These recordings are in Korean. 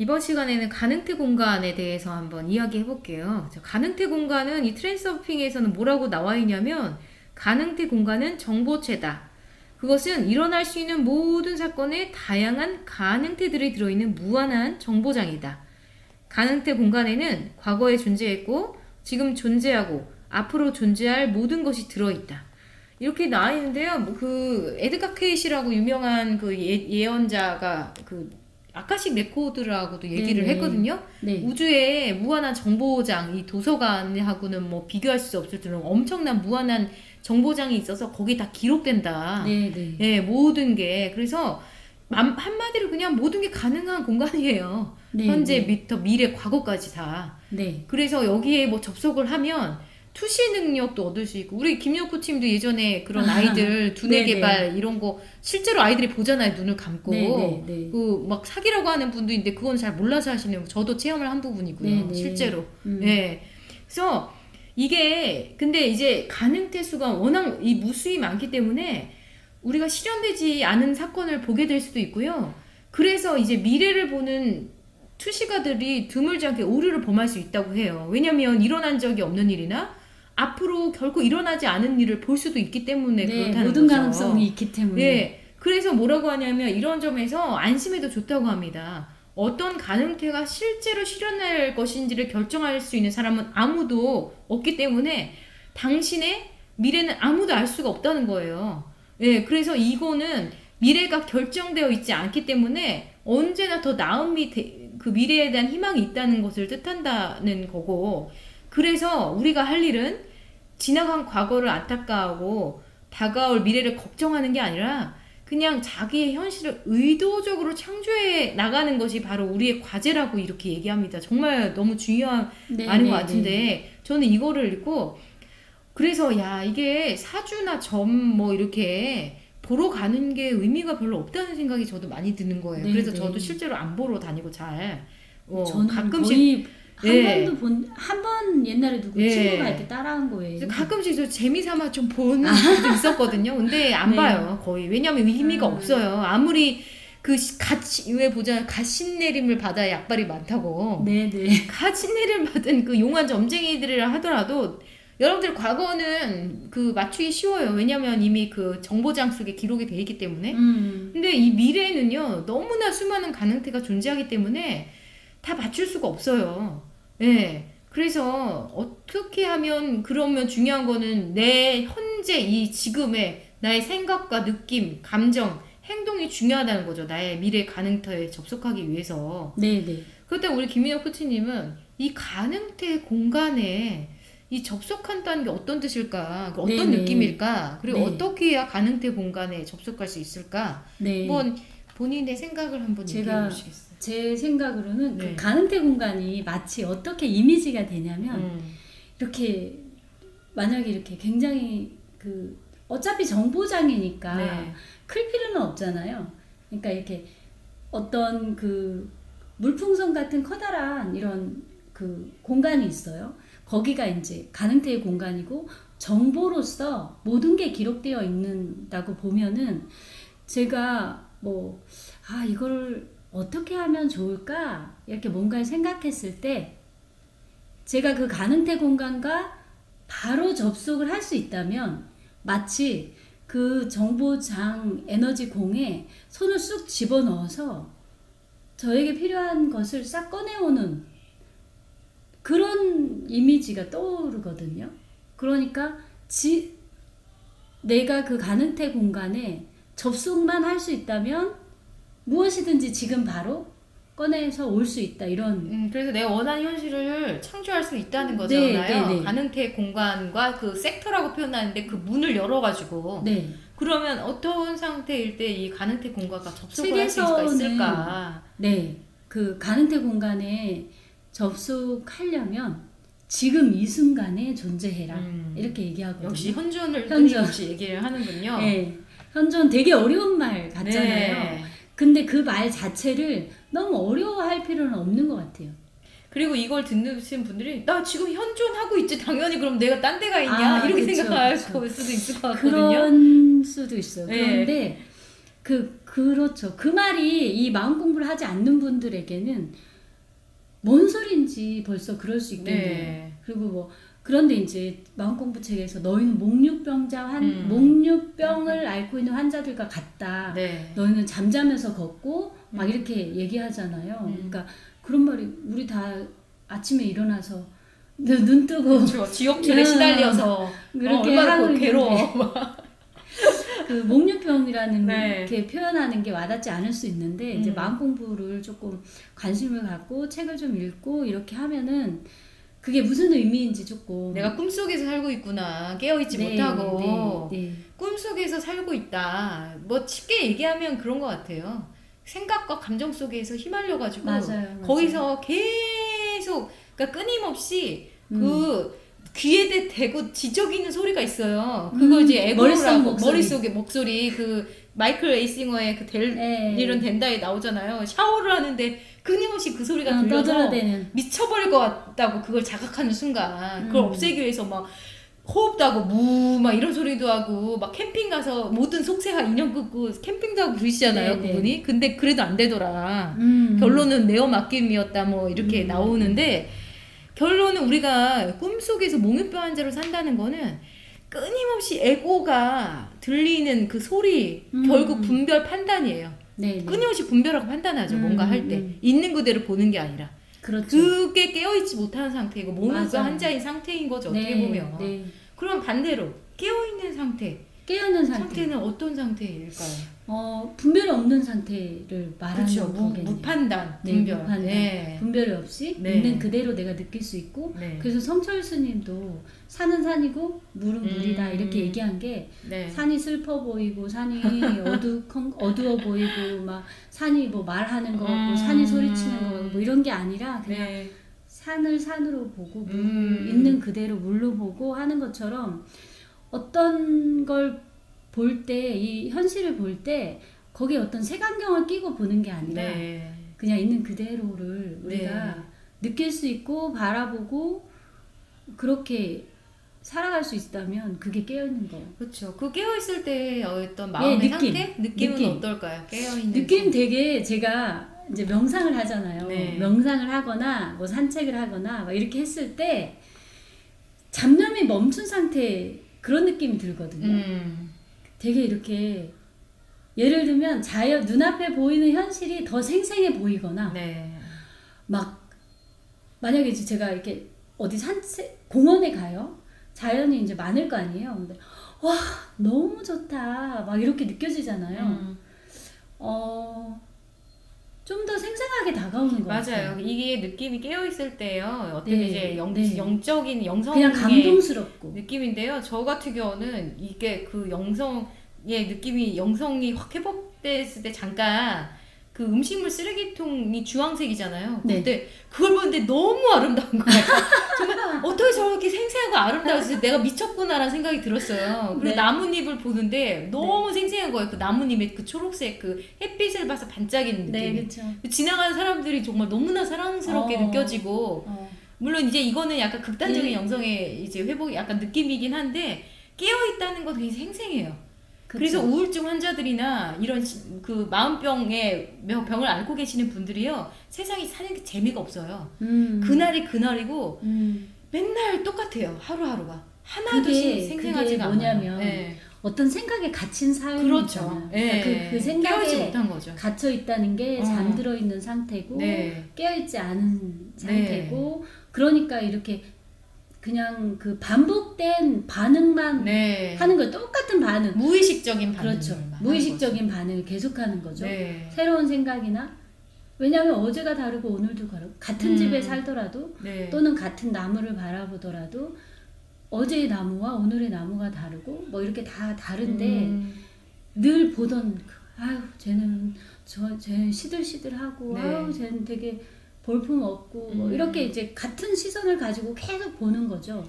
이번 시간에는 가능태 공간에 대해서 한번 이야기해 볼게요. 가능태 공간은 이 트랜스서핑에서는 뭐라고 나와 있냐면, 가능태 공간은 정보체다. 그것은 일어날 수 있는 모든 사건에 다양한 가능태들이 들어있는 무한한 정보장이다. 가능태 공간에는 과거에 존재했고 지금 존재하고 앞으로 존재할 모든 것이 들어있다. 이렇게 나와 있는데요. 그 에드가 케이시라고 유명한 그 예언자가 그 아카식 레코드라고도 얘기를 네네. 했거든요. 네. 우주의 무한한 정보장, 이 도서관하고는 뭐 비교할 수 없을 정도로 엄청난 무한한 정보장이 있어서 거기 다 기록된다. 네네. 예, 모든 게. 그래서 한마디로 그냥 모든 게 가능한 공간이에요. 네, 현재, 네. 미래, 과거까지 다. 네. 그래서 여기에 뭐 접속을 하면 투시 능력도 얻을 수 있고, 우리 김용구 팀도 예전에 그런 아이들 두뇌 네네. 개발 이런 거 실제로 아이들이 보잖아요. 눈을 감고. 네네네. 그 막 사기라고 하는 분도 있는데 그건 잘 몰라서 하시는 거. 저도 체험을 한 부분이고요. 네네. 실제로. 예. 그래서 이게 근데 이제 가능태 수가 워낙 이 무수히 많기 때문에 우리가 실현되지 않은 사건을 보게 될 수도 있고요. 그래서 이제 미래를 보는 투시가들이 드물지 않게 오류를 범할 수 있다고 해요. 왜냐면 일어난 적이 없는 일이나 앞으로 결코 일어나지 않은 일을 볼 수도 있기 때문에 네, 그렇다는 모든 거죠. 가능성이 있기 때문에. 예. 그래서 뭐라고 하냐면 이런 점에서 안심해도 좋다고 합니다. 어떤 가능태가 실제로 실현할 것인지를 결정할 수 있는 사람은 아무도 없기 때문에 당신의 미래는 아무도 알 수가 없다는 거예요. 예, 그래서 이거는 미래가 결정되어 있지 않기 때문에 언제나 더 나은 그 미래에 대한 희망이 있다는 것을 뜻한다는 거고, 그래서 우리가 할 일은 지나간 과거를 안타까워하고 다가올 미래를 걱정하는 게 아니라 그냥 자기의 현실을 의도적으로 창조해 나가는 것이 바로 우리의 과제라고 이렇게 얘기합니다. 정말 너무 중요한 네, 말인 네, 것 같은데 저는 이거를 읽고 그래서 야 이게 사주나 점 뭐 이렇게 보러 가는 게 의미가 별로 없다는 생각이 저도 많이 드는 거예요. 네, 그래서 네. 저도 실제로 안 보러 다니고 잘 저는 가끔씩 거의 예. 한 번 옛날에 누구 예. 친구가 이렇게 따라한 거예요. 가끔씩 저 재미삼아 좀 보는 적도 있었거든요. 근데 안 네. 봐요 거의. 왜냐면 의미가 없어요. 아무리 그 왜 보자 갓신내림을 받아야 약발이 많다고. 네네. 갓신내림을 받은 그 용한 점쟁이들이라 하더라도 여러분들 과거는 그 맞추기 쉬워요. 왜냐면 이미 그 정보장 속에 기록이 돼 있기 때문에. 근데 이 미래에는요 너무나 수많은 가능태가 존재하기 때문에 다 맞출 수가 없어요. 예. 그래서 어떻게 하면 그러면 중요한 거는 내 현재 이 지금의 나의 생각과 느낌, 감정, 행동이 중요하다는 거죠. 나의 미래 가능태에 접속하기 위해서. 네네. 그렇다고 우리 김민혁 코치님은 이 가능태 공간에 이 접속한다는 게 어떤 뜻일까? 어떤 네네. 느낌일까? 그리고 네. 어떻게 해야 가능태 공간에 접속할 수 있을까? 네. 한번 본인의 생각을 한번 얘기해 보시겠어요? 제 생각으로는 네. 그 가능태 공간이 마치 어떻게 이미지가 되냐면 이렇게 만약에 이렇게 굉장히 그 어차피 정보장이니까 네. 클 필요는 없잖아요. 그러니까 이렇게 어떤 그 물풍선 같은 커다란 이런 그 공간이 있어요. 거기가 이제 가능태의 공간이고 정보로서 모든 게 기록되어 있는다고 보면은 제가 뭐 이걸 어떻게 하면 좋을까 이렇게 뭔가를 생각했을 때 제가 그 가능태 공간과 바로 접속을 할 수 있다면 마치 그 정보장 에너지 공에 손을 쑥 집어넣어서 저에게 필요한 것을 싹 꺼내오는 그런 이미지가 떠오르거든요. 그러니까 내가 그 가능태 공간에 접속만 할 수 있다면 무엇이든지 지금 바로 꺼내서 올 수 있다 이런. 그래서 내가 원하는 현실을 창조할 수 있다는 네, 거잖아요. 네, 네. 가능태 공간과 그 섹터라고 표현하는데 그 문을 열어가지고 네. 그러면 어떤 상태일 때 이 가능태 공간과 접속을 할 수가 있을까? 네, 그 가능태 공간에 접속하려면 지금 이 순간에 존재해라 이렇게 얘기하거든요. 역시 현존을 끊임없이 얘기를 하는군요. 네, 현존 되게 어려운 말 같잖아요. 네. 근데 그 말 자체를 너무 어려워할 필요는 없는 것 같아요. 그리고 이걸 듣는 분들이 나 지금 현존하고 있지 당연히 그럼 내가 딴 데가 있냐 이렇게 그쵸, 생각할 그쵸. 수도 있을 것 같거든요. 그런 수도 있어요. 네. 그런데 그 그렇죠. 그 말이 이 마음 공부를 하지 않는 분들에게는 뭔 소리인지 벌써 그럴 수 있겠네요. 네. 그리고 뭐 그런데 이제 마음 공부 책에서 너희는 목류병을 앓고 있는 환자들과 같다. 네. 너희는 잠자면서 걷고 막 이렇게 얘기하잖아요. 그러니까 그런 말이 우리 다 아침에 일어나서 눈 뜨고 그렇죠. 지옥줄에 시달려서 그렇게 얼마나 하고 괴로워. 그 목류병이라는 네. 이렇게 표현하는 게 와닿지 않을 수 있는데 이제 음. 마음 공부를 조금 관심을 갖고 책을 좀 읽고 이렇게 하면은 그게 무슨 의미인지 조금 내가 꿈속에서 살고 있구나. 깨어있지 네, 못하고 네. 꿈속에서 살고 있다. 뭐 쉽게 얘기하면 그런 것 같아요. 생각과 감정 속에서 휘말려가지고 맞아요. 거기서 계속 그러니까 끊임없이 그 귀에 대고 지저귀는 소리가 있어요. 그거 이제 에고라고 머릿속에 목소리 그 마이클 에이싱어의 그 일은 된다에 나오잖아요. 샤워를 하는데 끊임없이 그 소리가 들려서 미쳐버릴 것 같다고 그걸 자각하는 순간 그걸 없애기 위해서 막 호흡도 하고 무 막 이런 소리도 하고 막 캠핑 가서 모든 속세가 인형 끄고 캠핑도 하고 그러시잖아요. 그분이. 근데 그래도 안 되더라. 결론은 내어 맡김이었다 뭐 이렇게 나오는데 결론은 우리가 꿈속에서 몽유병 환자로 산다는 거는 끊임없이 에고가 들리는 그 소리 결국 분별 판단이에요. 끊임없이 분별하고 판단하죠. 뭔가 할 때. 있는 그대로 보는 게 아니라. 그렇죠. 그게 깨어있지 못하는 상태이고 몽유병 환자인 상태인 거죠. 어떻게 보면. 그럼 반대로 깨어있는 상태. 깨어있는 상태는 어떤 상태일까요? 분별이 없는 상태를 말하는 그렇죠. 거겠네요. 무판단, 분별. 무판단. 분별이 없이 있는 그대로 내가 느낄 수 있고 그래서 성철 스님도 산은 산이고 물은 물이다 이렇게 얘기한 게 산이 슬퍼 보이고 산이 어두워 보이고 막 산이 뭐 말하는 거 같고 산이 소리치는 거 같고 뭐 이런 게 아니라 그냥 산을 산으로 보고 물 있는 그대로 물로 보고 하는 것처럼 어떤 걸 볼 때, 이 현실을 볼 때, 거기에 어떤 색안경을 끼고 보는 게 아니라, 그냥 있는 그대로를 우리가 느낄 수 있고, 바라보고, 그렇게 살아갈 수 있다면, 그게 깨어있는 거예요. 그렇죠. 그 깨어있을 때 어떤 마음의 상태? 느낌은 어떨까요? 깨어있는 느낌 되게 제가 이제 명상을 하잖아요. 명상을 하거나, 뭐 산책을 하거나, 막 이렇게 했을 때, 잡념이 멈춘 상태, 그런 느낌이 들거든요. 되게 이렇게 예를 들면 눈앞에 보이는 현실이 더 생생해 보이거나 막 만약에 이제 제가 이렇게 어디 산책 공원에 가요. 자연이 이제 많을 거 아니에요. 근데 와 너무 좋다 막 이렇게 느껴지잖아요. 좀 더 생생하게 다가오는 것 같아요. 맞아요. 이게 느낌이 깨어있을 때요. 어떤 이제 영적인 영성의 그냥 감동스럽고 느낌인데요. 저 같은 경우는 이게 그 영성의 느낌이 영성이 확 회복됐을 때 잠깐 그 음식물 쓰레기통이 주황색이잖아요. 근데 그걸 보는데 너무 아름다운 거예요. 정말 어떻게 저렇게 생생하고 아름다워서 내가 미쳤구나라는 생각이 들었어요. 그리고 나뭇잎을 보는데 너무 생생한 거예요. 그 나뭇잎의 그 초록색 그 햇빛을 봐서 반짝이는 느낌. 지나가는 사람들이 정말 너무나 사랑스럽게 느껴지고 물론 이제 이거는 약간 극단적인 영성의 이제 회복이 약간 느낌이긴 한데 깨어있다는 건 되게 생생해요. 그래서 우울증 환자들이나 이런 그 마음병의 병을 앓고 계시는 분들이요 세상에 사는 게 재미가 없어요. 그날이 그날이고 맨날 똑같아요. 하루하루가 하나도 생생하지가 않아요. 뭐냐면 어떤 생각에 갇힌 삶이 그렇죠. 그러니까 그 생각에 못한 거죠. 갇혀 있다는 게 잠들어 있는 상태고 깨어 있지 않은 상태고 그러니까 이렇게 그냥 그 반복된 반응만 하는 거예요. 똑같은 반응. 무의식적인 반응. 그렇죠. 무의식적인 반응을 계속하는 거죠. 새로운 생각이나 왜냐하면 어제가 다르고 오늘도 다르고 같은 집에 살더라도 또는 같은 나무를 바라보더라도 어제의 나무와 오늘의 나무가 다르고 뭐 이렇게 다 다른데 늘 보던 아유 쟤는 시들시들하고 아유 쟤는 되게 볼품 없고 뭐 이렇게 이제 같은 시선을 가지고 계속 보는 거죠.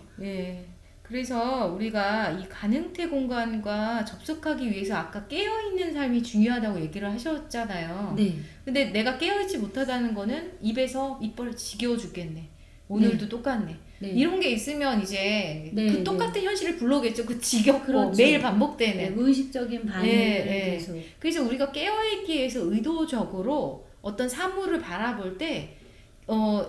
그래서 우리가 이 가능태 공간과 접속하기 위해서 아까 깨어있는 삶이 중요하다고 얘기를 하셨잖아요. 근데 내가 깨어있지 못하다는 거는 입에서 입벌 지겨워 죽겠네. 오늘도 똑같네. 네. 이런 게 있으면 이제 네, 그 네. 똑같은 현실을 불러오겠죠. 그 지겹고 그렇죠. 매일 반복되는. 네, 무의식적인 반응을 계속. 그래서 우리가 깨어있기 위해서 의도적으로 어떤 사물을 바라볼 때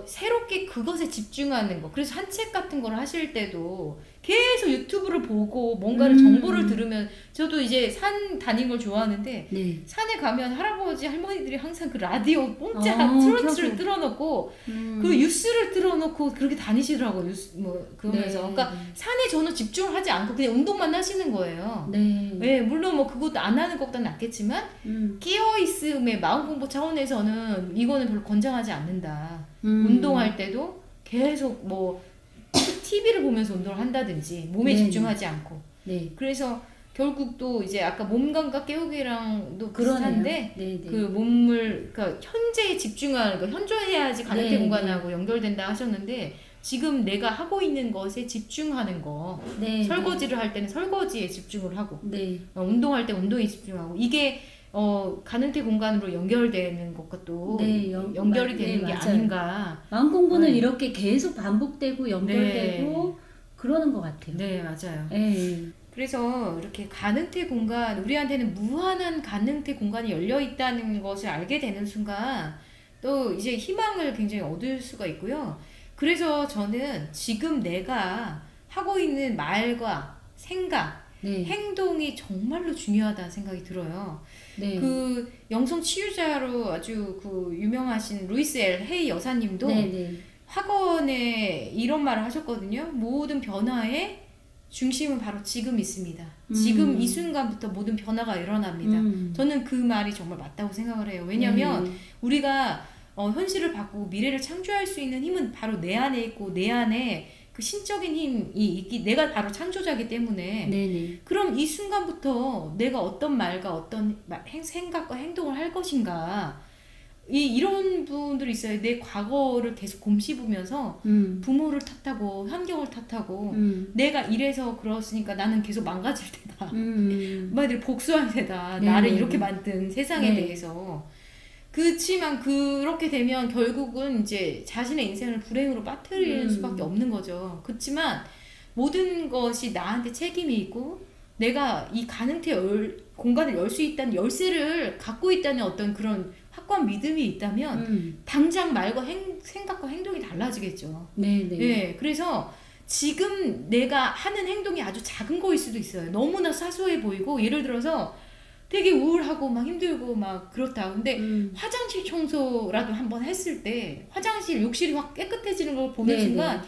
새롭게 그것에 집중하는 거. 그래서 산책 같은 걸 하실 때도 계속 유튜브를 보고 뭔가를 정보를 들으면, 저도 이제 산 다니는 걸 좋아하는데 네. 산에 가면 할아버지 할머니들이 항상 그 라디오 뽕짜 트로트를 틀어놓고 그 뉴스를 틀어놓고 그렇게 다니시더라고요. 뉴스 그러면서. 네. 그러니까 산에 저는 집중을 하지 않고 그냥 운동만 하시는 거예요. 네. 네, 물론 뭐 그것도 안 하는 것보다 낫겠지만 끼어있음의 마음 공부 차원에서는 이거는 별로 권장하지 않는다. 운동할 때도 계속 뭐 TV를 보면서 운동을 한다든지 몸에 네. 집중하지 않고. 네. 그래서 결국 또 이제 아까 몸 감각 깨우기랑도 그러네요. 비슷한데 네, 네. 그 몸을, 그러니까 현재에 집중하는 거, 현존해야지 가능태 네, 공간하고 연결된다 하셨는데, 지금 내가 하고 있는 것에 집중하는 거. 네. 설거지를 할 때는 설거지에 집중을 하고, 네. 운동할 때 운동에 집중하고, 이게 가능태 공간으로 연결되는 것과 또 네, 연결이 되는 네, 게 맞아요. 아닌가. 마음 공부는 네. 이렇게 계속 반복되고 연결되고 그러는 것 같아요. 네, 맞아요. 네. 그래서 이렇게 가능태 공간, 우리한테는 무한한 가능태 공간이 열려 있다는 것을 알게 되는 순간 또 이제 희망을 굉장히 얻을 수가 있고요. 그래서 저는 지금 내가 하고 있는 말과 생각, 네. 행동이 정말로 중요하다는 생각이 들어요. 네. 그 영성 치유자로 아주 그 유명하신 루이스 L 헤이 여사님도 네. 네. 학원에 이런 말을 하셨거든요. 모든 변화의 중심은 바로 지금 있습니다. 지금 이 순간부터 모든 변화가 일어납니다. 저는 그 말이 정말 맞다고 생각을 해요. 왜냐하면 우리가 현실을 바꾸고 미래를 창조할 수 있는 힘은 바로 내 안에 있고, 내 안에 그 신적인 힘이 있기, 내가 바로 창조자이기 때문에. 네네. 그럼 이 순간부터 내가 어떤 말과 어떤 생각과 행동을 할 것인가, 이런 분들이 있어요. 내 과거를 계속 곰씹으면서 부모를 탓하고 환경을 탓하고 내가 이래서 그렇으니까 나는 계속 망가질 테다. 엄마들이 복수할 테다. 네, 나를 네, 이렇게 네. 만든 세상에 네. 대해서. 그렇지만 그렇게 되면 결국은 이제 자신의 인생을 불행으로 빠뜨리는 수밖에 없는 거죠. 그렇지만 모든 것이 나한테 책임이 있고, 내가 이 가능태 공간을 열 수 있다는 열쇠를 갖고 있다는 어떤 그런 확고한 믿음이 있다면 당장 말과 생각과 행동이 달라지겠죠. 네네. 네, 그래서 지금 내가 하는 행동이 아주 작은 거일 수도 있어요. 너무나 사소해 보이고, 예를 들어서 되게 우울하고 막 힘들고 막 그렇다. 근데 화장실 청소라도 한번 했을 때 화장실 욕실이 확 깨끗해지는 걸 보는 네네. 순간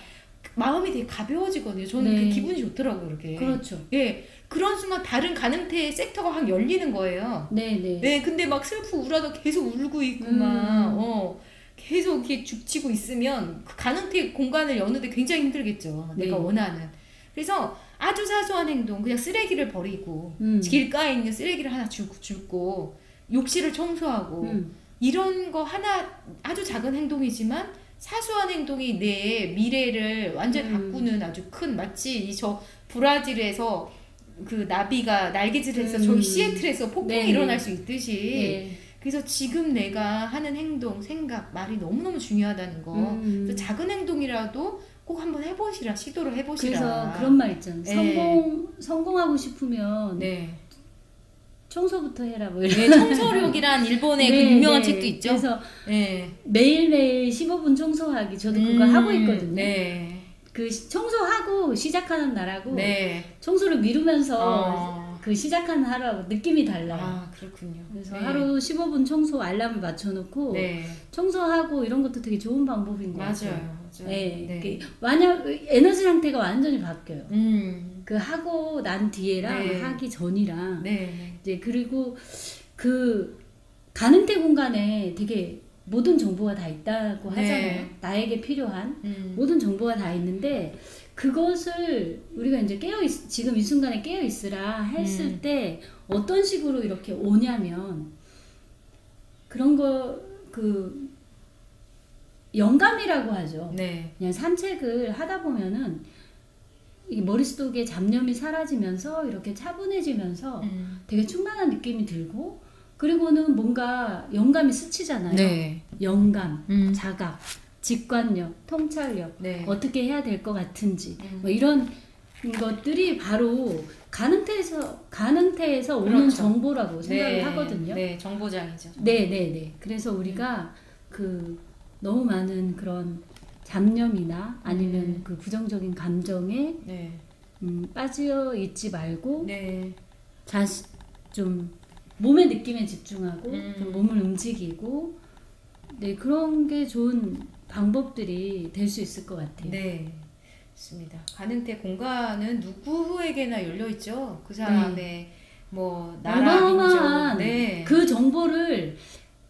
마음이 되게 가벼워지거든요. 저는 네. 그 기분이 좋더라고요, 그렇게. 그렇죠. 예, 그런 순간 다른 가능태의 섹터가 확 열리는 거예요. 네네. 네, 근데 막 슬프고 우울하다 계속 울고 있고 막 계속 이렇게 죽치고 있으면 그 가능태 공간을 여는데 굉장히 힘들겠죠. 내가 네. 원하는. 그래서 아주 사소한 행동, 그냥 쓰레기를 버리고 길가에 있는 쓰레기를 하나 줍고 욕실을 청소하고 이런 거 하나, 아주 작은 행동이지만 사소한 행동이 내 미래를 완전히 바꾸는 아주 큰, 마치 저 브라질에서 그 나비가 날개질해서 저기 시애틀에서 폭풍이 네. 일어날 수 있듯이. 네. 그래서 지금 내가 하는 행동, 생각, 말이 너무너무 중요하다는 거. 그래서 작은 행동이라도 꼭 한번 해보시라, 시도를 해보시라. 그래서 그런 말 있잖아요. 네. 성공하고 싶으면 네. 청소부터 해라 뭐 이런. 네, 청소력이란 일본의 네, 그 유명한 네. 책도 있죠. 그래서 네. 매일매일 15분 청소하기, 저도 그거 하고 있거든요. 네. 그 청소하고 시작하는 날하고 네. 청소를 미루면서 그 시작하는 하루하고 느낌이 달라요. 아, 그렇군요. 그래서 네. 하루 15분 청소 알람을 맞춰놓고 네. 청소하고 이런 것도 되게 좋은 방법인 것 같아요. 맞아요. 네. 네. 만약 에너지 상태가 완전히 바뀌어요. 음. 그 하고 난 뒤에랑 네. 하기 전이랑 네. 이제 그리고 그 가능태 공간에 되게 모든 정보가 다 있다고 네. 하잖아요. 나에게 필요한 모든 정보가 다 있는데 그것을 우리가 이제 지금 이 순간에 깨어 있으라 했을 때 어떤 식으로 이렇게 오냐면 그런 거 그 영감이라고 하죠. 네. 그냥 산책을 하다 보면은 이 머릿속에 잡념이 사라지면서 이렇게 차분해지면서 되게 충만한 느낌이 들고, 그리고는 뭔가 영감이 스치잖아요. 네. 영감, 자각, 직관력, 통찰력, 네. 어떻게 해야 될 것 같은지 뭐 이런 것들이 바로 가능태에서 오는 그렇죠. 정보라고 생각을 네. 하거든요. 네, 정보장이죠. 네. 그래서 우리가 그 너무 많은 그런 잡념이나 아니면 그 부정적인 감정에 네. 빠져 있지 말고 네. 좀 몸의 느낌에 집중하고 좀 음. 몸을 움직이고 네 그런 게 좋은 방법들이 될 수 있을 것 같아요. 네. 맞습니다. 가능태 공간은 누구에게나 열려 있죠. 그 사람의 뭐 나라, 어마어마한 민족. 네. 그 정보를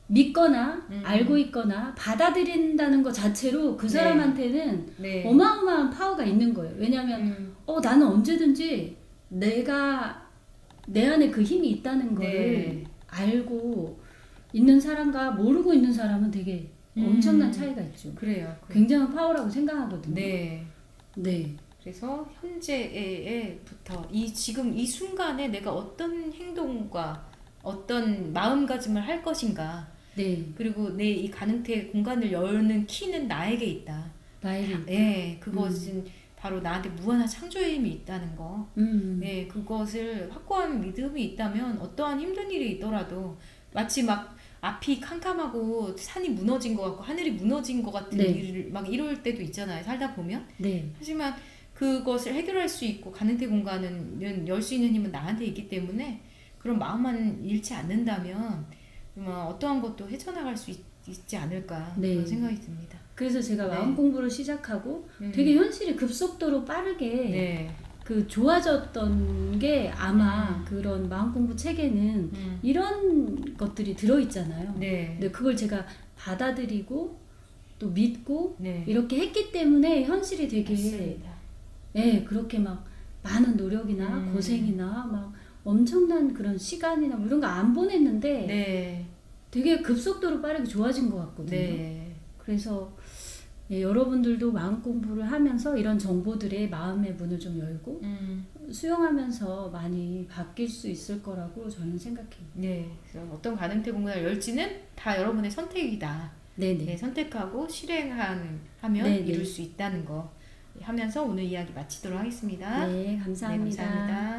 믿거나 음. 알고 있거나 받아들인다는 것 자체로 그 네. 사람한테는 네. 어마어마한 파워가 있는 거예요. 왜냐하면 나는 언제든지 내가 내 안에 그 힘이 있다는 거를 네. 알고 있는 사람과 모르고 있는 사람은 되게 엄청난 차이가 있죠. 그래요. 굉장한 파워라고 생각하거든요. 네. 네. 그래서 현재부터 지금 이 순간에 내가 어떤 행동과 어떤 마음가짐을 할 것인가. 네. 그리고 내 이 가능태 공간을 여는 키는 나에게 있다. 나에게. 네, 그것은 바로 나한테 무한한 창조의 힘이 있다는 거. 네, 그것을 확고한 믿음이 있다면 어떠한 힘든 일이 있더라도 마치 막 앞이 캄캄하고 산이 무너진 것 같고 하늘이 무너진 것 같은 네. 일을 막 이럴 때도 있잖아요. 살다 보면. 네. 하지만 그것을 해결할 수 있고 가능태 공간은 열 수 있는 힘은 나한테 있기 때문에 그런 마음만 잃지 않는다면 어떠한 것도 헤쳐나갈 수 있지 않을까 네. 그런 생각이 듭니다. 그래서 제가 네. 마음 공부를 시작하고 되게 현실이 급속도로 빠르게 네. 그 좋아졌던 게 아마 그런 마음 공부 책에는 이런 것들이 들어있잖아요. 네. 근데 그걸 제가 받아들이고 또 믿고 네. 이렇게 했기 때문에 현실이 되게 맞습니다. 그렇게 막 많은 노력이나 고생이나 막 엄청난 그런 시간이나 뭐 이런 거 안 보냈는데 네. 되게 급속도로 빠르게 좋아진 것 같거든요. 네. 그래서 여러분들도 마음 공부를 하면서 이런 정보들의 마음의 문을 좀 열고 수용하면서 많이 바뀔 수 있을 거라고 저는 생각해요. 네. 그래서 어떤 가능태 공간을 열지는 다 여러분의 선택이다. 네네. 네, 선택하고 실행하면 네네. 이룰 수 있다는 거 하면서 오늘 이야기 마치도록 하겠습니다. 네, 감사합니다. 네, 감사합니다.